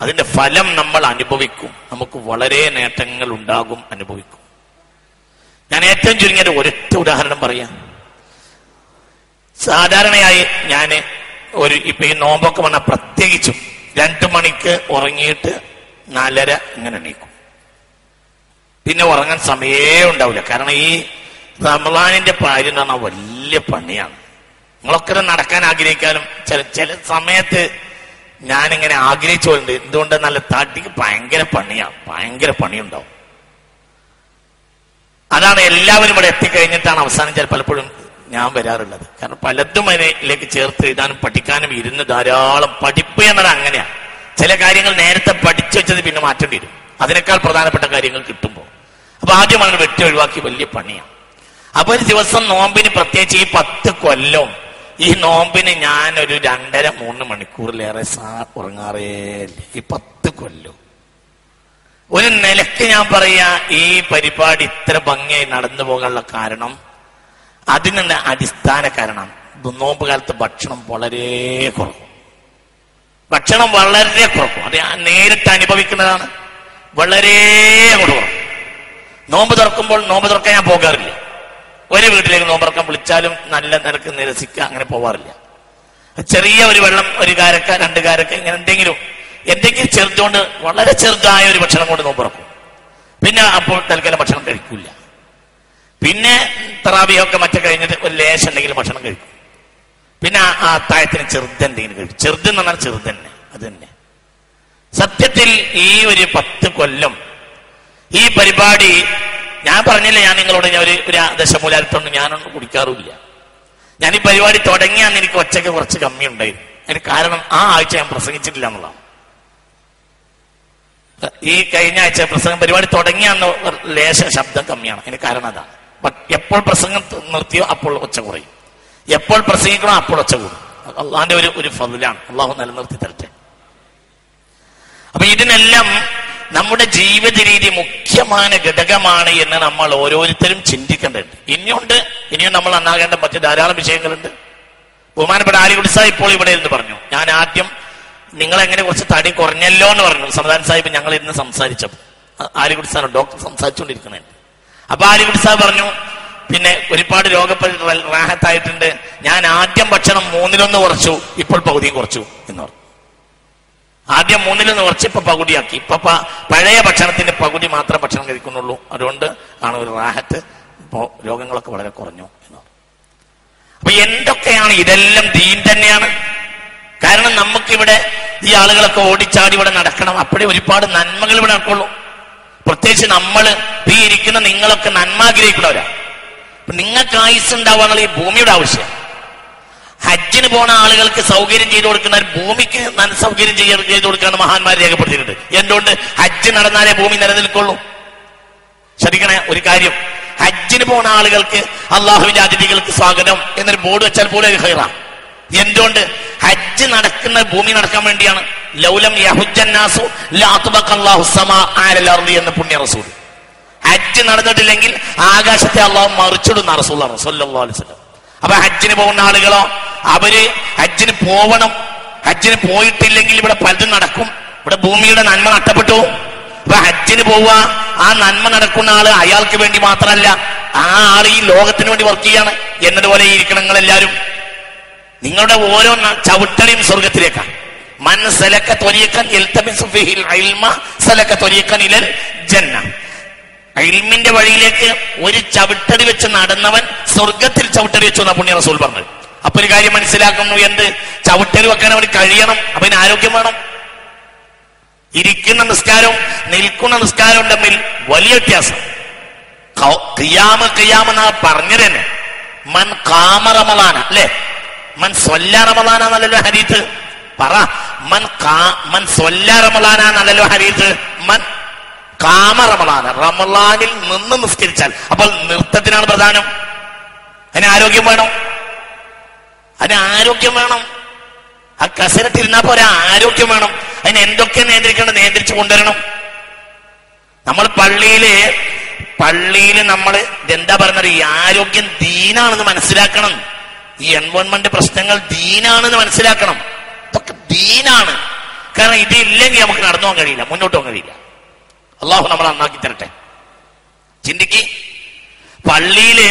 അതിന്റെ ഫലം നമ്മൾ അനുഭവിക്കും. നമുക്ക് വളരെ നേട്ടങ്ങൾ ഉണ്ടാകും, അനുഭവിക്കും. ഞാൻ ഏറ്റവും ചുരുങ്ങിയ ഒരൊറ്റ ഉദാഹരണം പറയാം. സാധാരണയായി ഞാൻ ഇപ്പൊ ഈ നോമ്പൊക്കെ വന്നാൽ പ്രത്യേകിച്ചും 2 മണിക്ക് ഉറങ്ങിയിട്ട് 4:30 ഇങ്ങനെ എണീക്കും. പിന്നെ ഉറങ്ങാൻ സമയേ ഉണ്ടാവില്ല. കാരണം ഈ റമളാനിന്റെ കാര്യം എന്ന് പറഞ്ഞാൽ വലിയ പണിയാണ്. നിങ്ങളൊക്കെ നടക്കാൻ ആഗ്രഹിക്കാനും ചില സമയത്ത് ഞാനിങ്ങനെ ആഗ്രഹിച്ചുകൊണ്ട് എന്തുകൊണ്ട് നല്ല തടിക്ക് ഭയങ്കര പണിയുണ്ടാവും. അതാണ് എല്ലാവരും ഇവിടെ എത്തിക്കഴിഞ്ഞിട്ടാണ് അവസാനം പലപ്പോഴും ഞാൻ വരാറുള്ളത്. കാരണം പലതും അതിലേക്ക് ചേർത്ത് എഴുതാനും പഠിക്കാനും ഇരുന്ന് ധാരാളം പഠിപ്പ് എന്നത് അങ്ങനെയാണ്. ചില കാര്യങ്ങൾ നേരത്തെ പഠിച്ചു വെച്ചത് പിന്നെ മാറ്റേണ്ടി വരും, അതിനേക്കാൾ പ്രധാനപ്പെട്ട കാര്യങ്ങൾ കിട്ടുമ്പോൾ. അപ്പൊ ആദ്യം അങ്ങനെ വെട്ടി ഒഴിവാക്കി വലിയ പണിയാണ്. അപ്പൊ ഒരു ദിവസം നോമ്പിന്, പ്രത്യേകിച്ച് ഈ 10 കൊല്ലം ഈ നോമ്പിന് ഞാൻ ഒരു 2.5-3 മണിക്കൂറിലേറെ ഉറങ്ങാറേയില്ല. ഈ 10 കൊല്ലം ഒരു നിലയ്ക്ക് ഞാൻ പറയാ ഈ പരിപാടി ഇത്ര ഭംഗിയായി നടന്നു പോകാനുള്ള കാരണം, അതിനുള്ള അടിസ്ഥാന കാരണം നോമ്പ് കാലത്ത് ഭക്ഷണം വളരെ കുറക്കും. അത് ഞാൻ നേരിട്ട് അനുഭവിക്കുന്നതാണ്. വളരെ കുറവ്. നോമ്പ് തുറക്കാൻ ഞാൻ പോകാറില്ല. ഒരു വീട്ടിലേക്ക് നോമ്പ് തുറക്കാൻ വിളിച്ചാലും നല്ല നിരക്ക് നിരസിക്കുക, അങ്ങനെ പോവാറില്ല. ചെറിയ ഒരു വെള്ളം, 1 കാരക്ക 2 കാരക്ക, ഇങ്ങനെ എന്തെങ്കിലും ചെറുതുകൊണ്ട്, വളരെ ചെറുതായ ഒരു ഭക്ഷണം കൊണ്ട് നോമ്പ് തുറക്കും. പിന്നെ അപ്പോൾ തൽക്കാലം ഭക്ഷണം കഴിക്കില്ല. പിന്നെ തറാവിയൊക്കെ മറ്റേ കഴിഞ്ഞിട്ട് ഒരു ലേശം എന്തെങ്കിലും ഭക്ഷണം കഴിക്കും. പിന്നെ ആ അത്താഴത്തിന് ചെറുതെന്തെങ്കിലും കഴിക്കും. ചെറുതെന്ന് പറഞ്ഞാൽ ചെറുത് തന്നെ, അത് തന്നെ. സത്യത്തിൽ ഈ ഒരു 10 കൊല്ലം ഈ പരിപാടി, ഞാൻ പറഞ്ഞില്ല, ഞാൻ നിങ്ങളോട് ഞാൻ ഒരു ദശമൂലാരത്തൊന്നും ഞാനൊന്നും കുടിക്കാറില്ല. ഞാൻ ഈ പരിപാടി തുടങ്ങിയാന്ന് എനിക്ക് ഒച്ചയ്ക്ക് കുറച്ച് കമ്മി ഉണ്ടായിരുന്നു. അതിന് കാരണം ആ ആഴ്ച ഞാൻ പ്രസംഗിച്ചിട്ടില്ല എന്നുള്ളതാണ്. ഈ കഴിഞ്ഞ ആഴ്ച പരിപാടി തുടങ്ങിയാന്ന് ലേശ ശബ്ദം കമ്മിയാണ്. അതിന് കാരണം അതാണ്. എപ്പോൾ പ്രസംഗം നിർത്തിയോ അപ്പോൾ ഒച്ച കുറയും, എപ്പോൾ പ്രസംഗിക്കണോ അപ്പോൾ ഒച്ച കൂടും. അള്ളാന്റെ ഒരു ഫضലാണ്. അള്ളാഹു നിലനിർത്തി തരട്ടെ. അപ്പൊ ഇതിനെല്ലാം നമ്മുടെ ജീവിത രീതി മുഖ്യമായ ഘടകമാണ് എന്ന് നമ്മൾ ഓരോരുത്തരും ചിന്തിക്കേണ്ടതുണ്ട്. ഇനിയും നമ്മൾ നന്നാകേണ്ട മറ്റു ധാരാളം വിഷയങ്ങളുണ്ട്. ബഹുമാനപ്പെട്ട ആലിക്കുട്ടി സാഹിബ് ഇപ്പോൾ ഇവിടെ എന്ന് പറഞ്ഞു, ഞാൻ ആദ്യം നിങ്ങളെങ്ങനെ കുറച്ച് തടി കുറഞ്ഞല്ലോ എന്ന് പറഞ്ഞു. സമാധാൻ സാഹിബ് ഞങ്ങൾ ഇന്ന് സംസാരിച്ചപ്പോൾ ആലിക്കുട്ടി സാർ ഡോക്ടർ സംസാരിച്ചുകൊണ്ടിരിക്കുന്നുണ്ട്. അപ്പൊ ആലിക്കുട്ടി സാഹിബ് പറഞ്ഞു, പിന്നെ ഒരുപാട് റാഹത്തായിട്ടുണ്ട്, ഞാൻ ആദ്യം ഭക്ഷണം 1/3 കുറച്ചു, ഇപ്പോൾ പകുതിയും കുറച്ചു എന്ന് പറഞ്ഞു. ആദ്യം 1/3 കുറച്ച് ഇപ്പൊ പകുതിയാക്കി. ഇപ്പൊ പഴയ ഭക്ഷണത്തിന്റെ പകുതി മാത്രം ഭക്ഷണം കഴിക്കുന്നുള്ളൂ. അതുകൊണ്ട് ആണ് ഒരു റാഹത്ത്. ഇപ്പോ രോഗങ്ങളൊക്കെ വളരെ കുറഞ്ഞു എന്ന് പറഞ്ഞു. അപ്പൊ എന്തൊക്കെയാണ് ഇതെല്ലാം ദീൻ തന്നെയാണ്. കാരണം നമുക്കിവിടെ ഈ ആളുകളൊക്കെ ഓടിച്ചാടി ഇവിടെ നടക്കണം, അപ്പോഴേ ഒരുപാട് നന്മകൾ ഇവിടെ നടക്കുള്ളൂ. പ്രത്യേകിച്ച് ഈ ഇരിക്കുന്ന നിങ്ങളൊക്കെ നന്മ ആഗ്രഹിക്കുന്നവരാ. നിങ്ങൾക്ക് ആയുസ് ഉണ്ടാവാനുള്ള ഈ ഭൂമിയുടെ ആവശ്യം. ഹജ്ജിന് പോണ ആളുകൾക്ക് സൗകര്യം ചെയ്തു കൊടുക്കുന്ന ഭൂമിക്ക് സൗകര്യം ചെയ്തു കൊടുക്കാണ് മഹാന്മാർ രേഖപ്പെടുത്തിയിട്ടുണ്ട്. എന്തുകൊണ്ട്? ഹജ്ജ് നടന്നാലേ ഭൂമി നിലനിൽക്കുള്ളൂ. ശ്രദ്ധിക്കണേ ഒരു കാര്യം, ഹജ്ജിന് പോണ ആളുകൾക്ക് അള്ളാഹുവിന്റെ അതിഥികൾക്ക് സ്വാഗതം എന്നൊരു ബോർഡ് വെച്ചാൽ പോലും അത് ഖൈറാ. എന്തുകൊണ്ട്? ഹജ്ജ് നടക്കുന്ന ഭൂമി നടക്കാൻ വേണ്ടിയാണ്. ലൗലം യഹുജ്ജന്നാസു ലഅത്ബഖല്ലാഹു സമാ അലൽ അർളി എന്ന് പുണ്യ റസൂൽ. ഹജ്ജ് നടന്നിട്ടില്ലെങ്കിൽ ആകാശത്തെ അള്ളാഹു മറിച്ചിടുന്ന റസൂലുള്ളാഹി സ്വല്ലല്ലാഹു അലൈഹി വസല്ലം. അപ്പൊ ഹജ്ജിന് പോകുന്ന ആളുകളോ, അവര് ഹജ്ജിന് പോവണം. ഹജ്ജിന് പോയിട്ടില്ലെങ്കിൽ ഇവിടെ പലതും നടക്കും, ഇവിടെ ഭൂമിയുടെ നന്മ നഷ്ടപ്പെട്ടു. അപ്പൊ ഹജ്ജിന് പോവുക, ആ നന്മ നടക്കുന്ന ആള് അയാൾക്ക് വേണ്ടി മാത്രമല്ല, ആ ആള് ഈ ലോകത്തിന് വേണ്ടി വർക്ക് ചെയ്യാണ്. എന്നതുപോലെ ഇരിക്കണം നിങ്ങളെല്ലാരും. നിങ്ങളുടെ ഓരോ ചവിട്ടലിയും സ്വർഗത്തിലേക്കാണ്. മൻ സലക ത്വരീഖൻ യൽതമിസു ഫീഹിൽ ഇൽമ സലക ത്വരീഖൻ ഇലൽ ജന്ന. ഇൽമിന്റെ വഴിയിലേക്ക് ഒരു ചവിട്ടടി വെച്ച് നടന്നവൻ സ്വർഗത്തിൽ ചവിട്ടടി വെച്ചു എന്നാ പുണ്യ റസൂൽ പറഞ്ഞത്. അപ്പൊ ഒരു കാര്യം മനസ്സിലാക്കുന്നു, എന്ത്? ചവിട്ടടി വെക്കാൻ അവന് കഴിയണം. അപ്പൊ അതിന് ആരോഗ്യം വേണം. ഇരിക്കുന്ന നിസ്കാരവും നിൽക്കുന്ന നിസ്കാരവും തമ്മിൽ വലിയ വ്യത്യാസം. ഖിയാമ എന്നാ പറഞ്ഞത് തന്നെ. മൻ ഖാമ റമളാന, അല്ലെ? മൻ സ്വല്ല റമളാന എന്നല്ലല്ലോ ഹദീസ്. പറ, മൻ സ്വല്ല റമളാന എന്നല്ലല്ലോ ഹദീസ്. മൻ ഖാമ റമളാന, റമളാനിൽ നിന്ന് നിസ്കരിച്ചാൽ. അപ്പോൾ നൃത്തത്തിനാണ് പ്രധാനം. അതിന് ആരോഗ്യം വേണം. ആ കസരത്തിരുന്നാ പോരാ, ആരോഗ്യം വേണം. അതിന് എന്തൊക്കെ നിയന്ത്രിക്കേണ്ടത് നിയന്ത്രിച്ചു കൊണ്ടുവരണം. നമ്മൾ പള്ളിയില് നമ്മൾ ഇതെന്താ പറഞ്ഞത്? ഈ ആരോഗ്യം ദീനാണെന്ന് മനസ്സിലാക്കണം. ഈ എൻവയോൺമെന്റ് പ്രശ്നങ്ങൾ ദീനാണെന്ന് മനസ്സിലാക്കണം. ഇതൊക്കെ ദീനാണ്. കാരണം ഇതില്ലെങ്കിൽ നമുക്ക് നടന്നു പോകാൻ കഴിയില്ല, മുന്നോട്ട് പോകാൻ കഴിയില്ല. അള്ളാഹു നമ്മളെ നന്നാക്കി തരട്ടെ. ചിന്തിക്ക്, പള്ളിയില്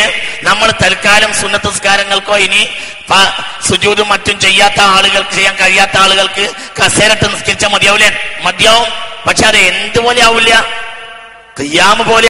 നമ്മൾ തൽക്കാലം സുന്നത്ത് നിസ്കാരങ്ങൾക്കോ ഇനി സുജൂദും മറ്റും ചെയ്യാൻ കഴിയാത്ത ആളുകൾക്ക് കസേരട്ട് നിസ്കരിച്ചാൽ മതിയാവില്ലേ? മതിയാവും. പക്ഷെ അത് എന്തുപോലെ ആവില്ല, ഖിയാമ പോലെ